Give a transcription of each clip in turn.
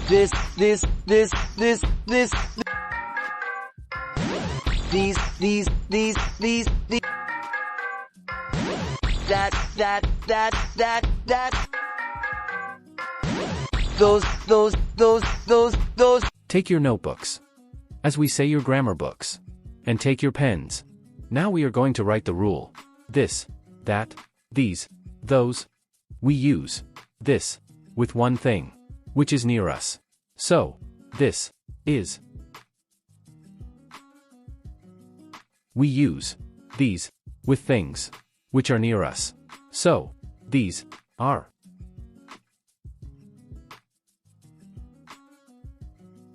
this, this, this, this, this, these, that, those. Take your notebooks. As we say, your grammar books. And take your pens. Now we are going to write the rule. This, that, these, those. We use this with one thing, which is near us. So, this is. We use these with things which are near us. So, these are.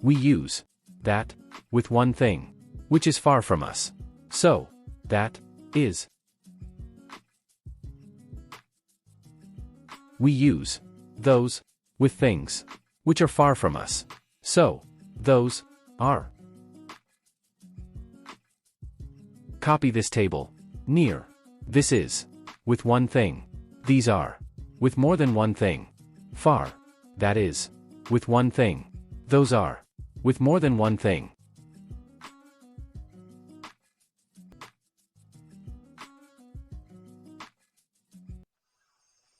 We use that with one thing which is far from us. So, that is. We use those with things which are far from us. So, those are. Copy this table. Near. This is. With one thing. These are. With more than one thing. Far. That is. With one thing. Those are. With more than one thing.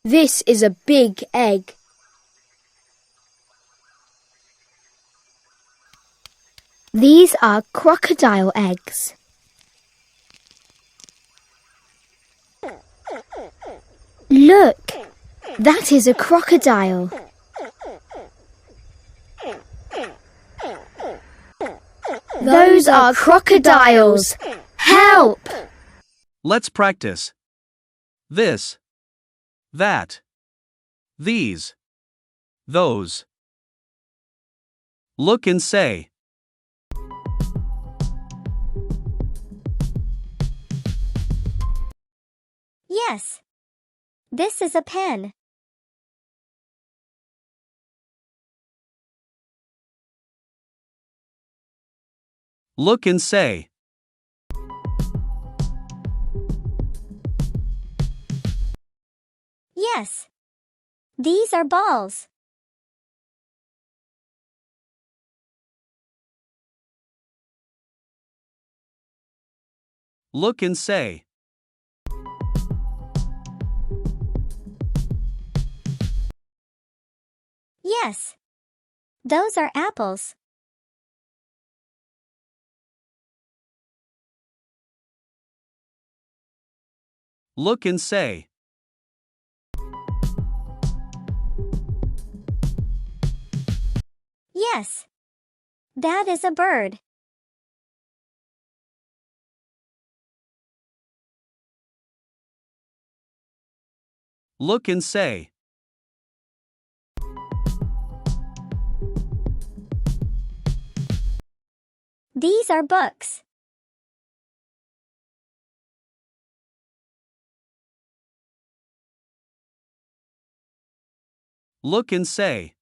This is a big egg. These are crocodile eggs. Look, that is a crocodile. Those are crocodiles. Help! Let's practice. This, that, these, those. Look and say. Yes. This is a pen. Look and say. Yes. These are balls. Look and say. Yes. Those are apples. Look and say. Yes. That is a bird. Look and say. These are books. Look and say.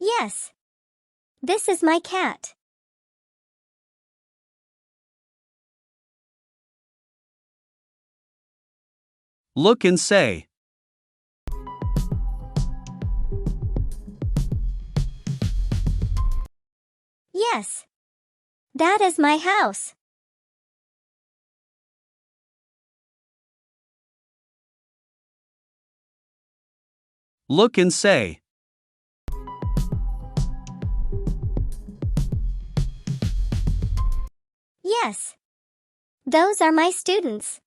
Yes. This is my cat. Look and say. Yes. That is my house. Look and say. Yes. Those are my students.